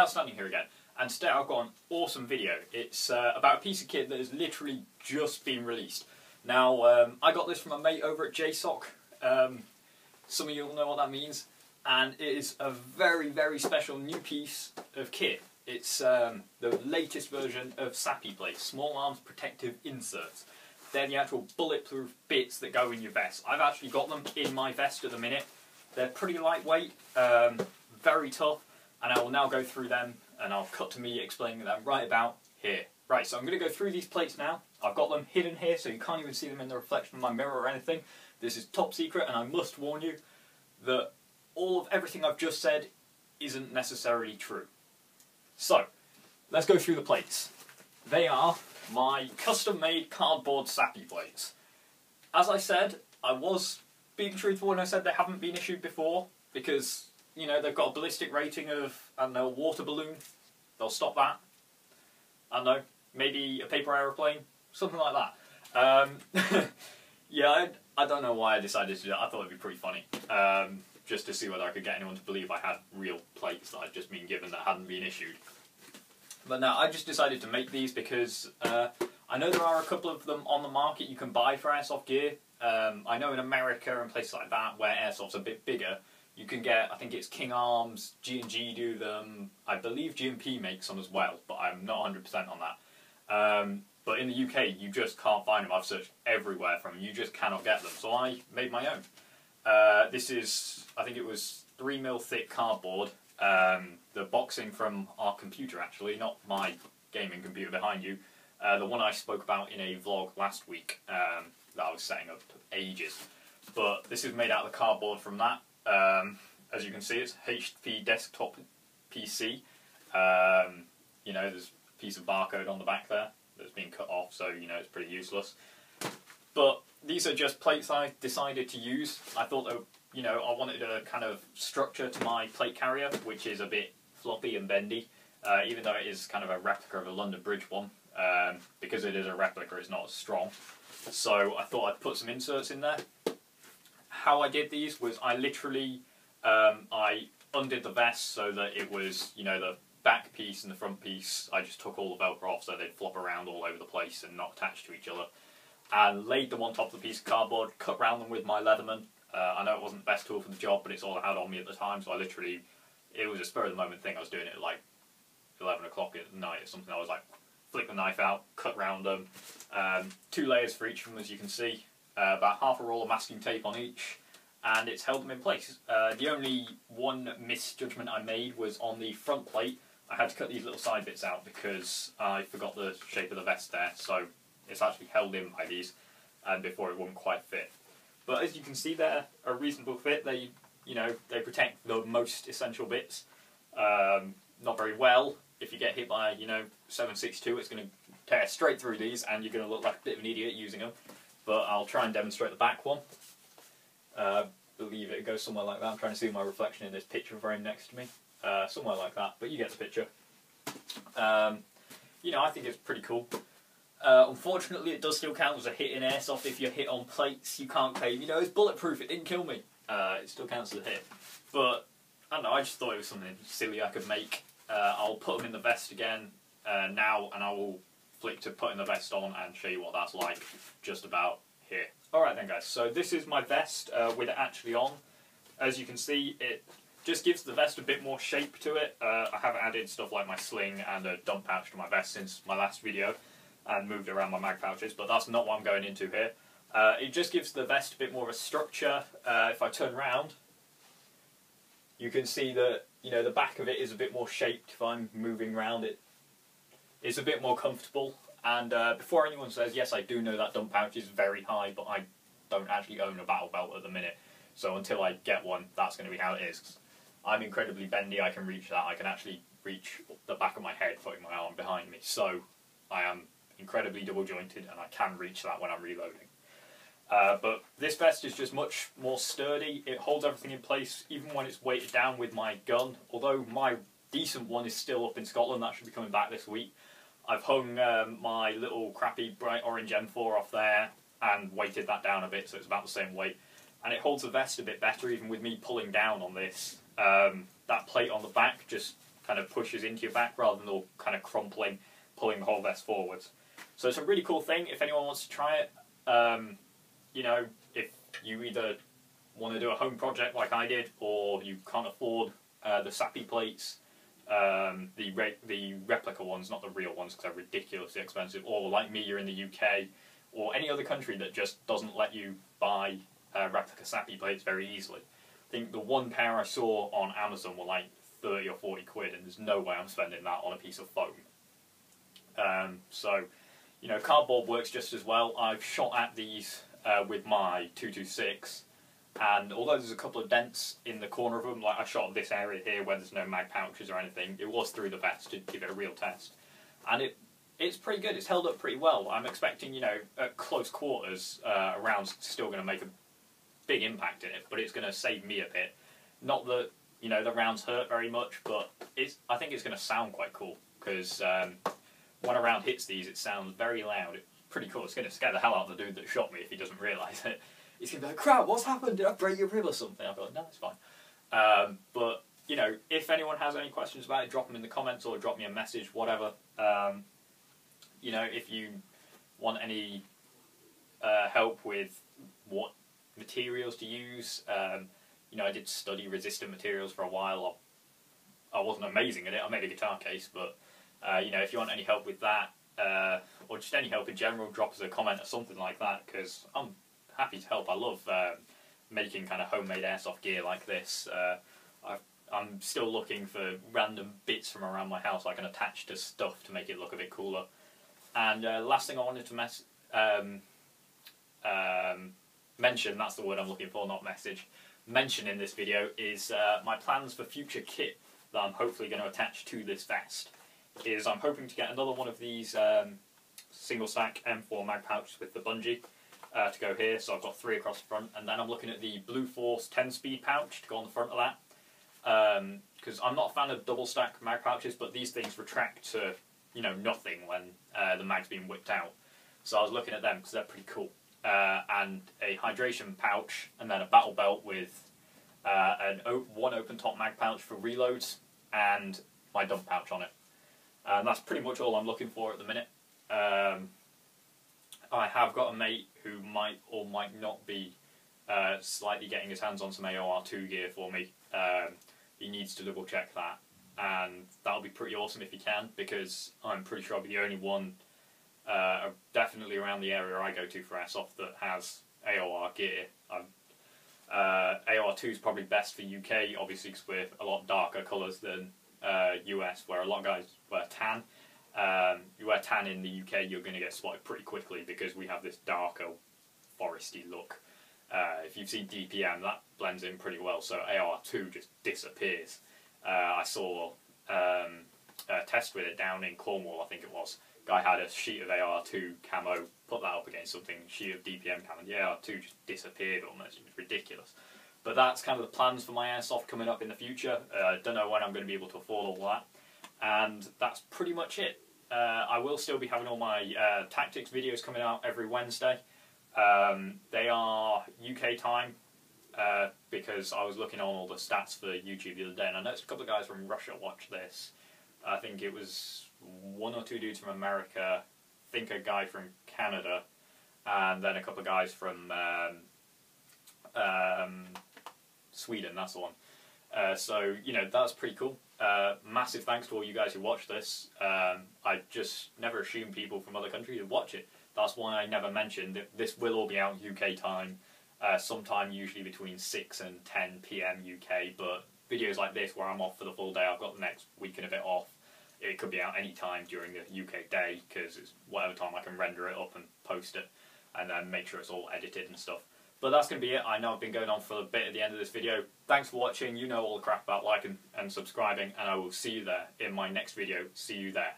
Stout standing here again, and today I've got an awesome video. It's about a piece of kit that has literally just been released. Now, I got this from a mate over at JSOC. Some of you will know what that means, and it is a very, very special new piece of kit. It's the latest version of SAPI plates, small arms protective inserts. They're the actual bulletproof bits that go in your vest. I've actually got them in my vest at the minute. They're pretty lightweight, very tough, and I will now go through them, and I'll cut to me explaining them right about here. Right, so I'm going to go through these plates now. I've got them hidden here, so you can't even see them in the reflection of my mirror or anything. This is top secret, and I must warn you that all of everything I've just said isn't necessarily true. So, let's go through the plates. They are my custom-made cardboard SAPI plates. As I said, I was being truthful when I said they haven't been issued before, because, you know, they've got a ballistic rating of, I don't know, a water balloon. They'll stop that. I don't know, maybe a paper aeroplane, something like that. Yeah, I don't know why I decided to do that. I thought it'd be pretty funny, just to see whether I could get anyone to believe I had real plates that I'd just been given that hadn't been issued. But no, I just decided to make these because I know there are a couple of them on the market you can buy for airsoft gear. I know in America and places like that where airsoft's a bit bigger, you can get, I think it's King Arms, G&G do them, I believe G&P makes some as well, but I'm not 100% on that. But in the UK, you just can't find them. I've searched everywhere for them. You just cannot get them. So I made my own. This is, I think it was 3mm thick cardboard. The boxing from our computer, actually, not my gaming computer behind you. The one I spoke about in a vlog last week that I was setting up ages. But this is made out of the cardboard from that. As you can see, it's HP desktop PC. You know, there's a piece of barcode on the back there that's been cut off, so you know it's pretty useless. But these are just plates I decided to use. I thought that, you know, I wanted a kind of structure to my plate carrier, which is a bit floppy and bendy, even though it is kind of a replica of a London Bridge one. Because it is a replica, it's not as strong. So I thought I'd put some inserts in there. How I did these was I literally, I undid the vest so that it was, you know, the back piece and the front piece, I just took all the Velcro off so they'd flop around all over the place and not attach to each other. And laid them on top of the piece of cardboard, cut round them with my Leatherman. I know it wasn't the best tool for the job, but it's all I had on me at the time, so I literally, it was a spur of the moment thing. I was doing it at like 11 o'clock at night or something. I was like, flick the knife out, cut round them. 2 layers for each of them, as you can see. About half a roll of masking tape on each, and it's held them in place. The only one misjudgment I made was on the front plate. I had to cut these little side bits out because I forgot the shape of the vest there, so it's actually held in by these, and before it wouldn't quite fit. But as you can see, they're a reasonable fit. They, you know, they protect the most essential bits. Not very well. If you get hit by, you know, 7.62, it's going to tear straight through these, and you're going to look like a bit of an idiot using them. But I'll try and demonstrate the back one. Believe it goes somewhere like that. I'm trying to see my reflection in this picture frame next to me. Somewhere like that, but you get the picture. You know, I think it's pretty cool. Unfortunately, it does still count as a hit in airsoft. If you're hit on plates, you can't claim, you know, it's bulletproof, it didn't kill me. It still counts as a hit. But, I don't know, I just thought it was something silly I could make. I'll put them in the vest again now, and I will flick to putting the vest on and show you what that's like just about here. Alright then guys, so this is my vest with it actually on. As you can see, it just gives the vest a bit more shape to it. I have added stuff like my sling and a dump pouch to my vest since my last video, and moved around my mag pouches, but that's not what I'm going into here. It just gives the vest a bit more of a structure. If I turn around, you can see that, you know, the back of it is a bit more shaped. If I'm moving around it, it's a bit more comfortable. And before anyone says, yes, I do know that dump pouch is very high, but I don't actually own a battle belt at the minute. So until I get one, that's going to be how it is. I'm incredibly bendy, I can reach that. I can actually reach the back of my head putting my arm behind me. So I am incredibly double jointed, and I can reach that when I'm reloading. But this vest is just much more sturdy. It holds everything in place, even when it's weighted down with my gun. Although my decent one is still up in Scotland, that should be coming back this week. I've hung my little crappy bright orange M4 off there and weighted that down a bit, so it's about the same weight. And it holds the vest a bit better, even with me pulling down on this. That plate on the back just kind of pushes into your back rather than all kind of crumpling, pulling the whole vest forwards. So it's a really cool thing if anyone wants to try it. You know, if you either want to do a home project like I did, or you can't afford the SAPI plates, the replica ones, not the real ones because they're ridiculously expensive, or like me, you're in the UK, or any other country that just doesn't let you buy replica SAPI plates very easily. I think the one pair I saw on Amazon were like 30 or 40 quid, and there's no way I'm spending that on a piece of foam. So, you know, cardboard works just as well. I've shot at these with my 226, and although there's a couple of dents in the corner of them, like I shot this area here where there's no mag pouches or anything, it was through the vest to give it a real test. And it's pretty good, it's held up pretty well. I'm expecting, you know, at close quarters, a round's still going to make a big impact in it, but it's going to save me a bit. Not that, you know, the rounds hurt very much, but I think it's going to sound quite cool, because when a round hits these, it sounds very loud. It's pretty cool. It's going to scare the hell out of the dude that shot me if he doesn't realise it. He's going to be like, crap, what's happened? Did I break your rib or something? I'll be like, no, it's fine. But, you know, if anyone has any questions about it, drop them in the comments or drop me a message, whatever. You know, if you want any help with what materials to use, you know, I did study resistant materials for a while. I wasn't amazing at it. I made a guitar case, but, you know, if you want any help with that, or just any help in general, drop us a comment or something like that, because I'm happy to help. I love making kind of homemade airsoft gear like this. I'm still looking for random bits from around my house I can attach to stuff to make it look a bit cooler. And last thing I wanted to mention, that's the word I'm looking for, not message, mention in this video is my plans for future kit that I'm hopefully going to attach to this vest. I'm hoping to get another one of these single stack M4 mag pouches with the bungee to go here, so I've got 3 across the front, and then I'm looking at the Blue Force 10-speed pouch to go on the front of that, because I'm not a fan of double stack mag pouches, but these things retract to, you know, nothing when the mag's being whipped out, so I was looking at them because they're pretty cool, and a hydration pouch, and then a battle belt with one open top mag pouch for reloads, and my dump pouch on it. And that's pretty much all I'm looking for at the minute. I have got a mate who might or might not be slightly getting his hands on some AOR2 gear for me. He needs to double check that, and that'll be pretty awesome if he can, because I'm pretty sure I'll be the only one definitely around the area I go to for airsoft that has AOR gear. AOR2 is probably best for UK, obviously, because we're a lot darker colours than US, where a lot of guys wear tan. You wear tan in the UK, you're going to get spotted pretty quickly because we have this darker, foresty look. If you've seen DPM, that blends in pretty well, so AR2 just disappears. I saw a test with it down in Cornwall, I think it was. Guy had a sheet of AR2 camo, put that up against something, sheet of DPM camo, and the AR2 just disappeared almost. It was ridiculous. But that's kind of the plans for my airsoft coming up in the future. Don't know when I'm going to be able to afford all that. And that's pretty much it. I will still be having all my tactics videos coming out every Wednesday. They are UK time, because I was looking on all the stats for YouTube the other day, and I noticed a couple of guys from Russia watch this. I think it was 1 or 2 dudes from America, I think a guy from Canada, and then a couple of guys from Sweden, that's the one. So, you know, that's pretty cool. Massive thanks to all you guys who watch this. I just never assume people from other countries would watch it. That's why I never mentioned that this will all be out UK time, sometime usually between 6 and 10 PM UK, but videos like this where I'm off for the full day, I've got the next week and a bit off, it could be out any time during the UK day, because it's whatever time I can render it up and post it, and then make sure it's all edited and stuff. But that's going to be it. I know I've been going on for a bit at the end of this video. Thanks for watching. You know all the crap about liking and subscribing, and I will see you there in my next video. See you there.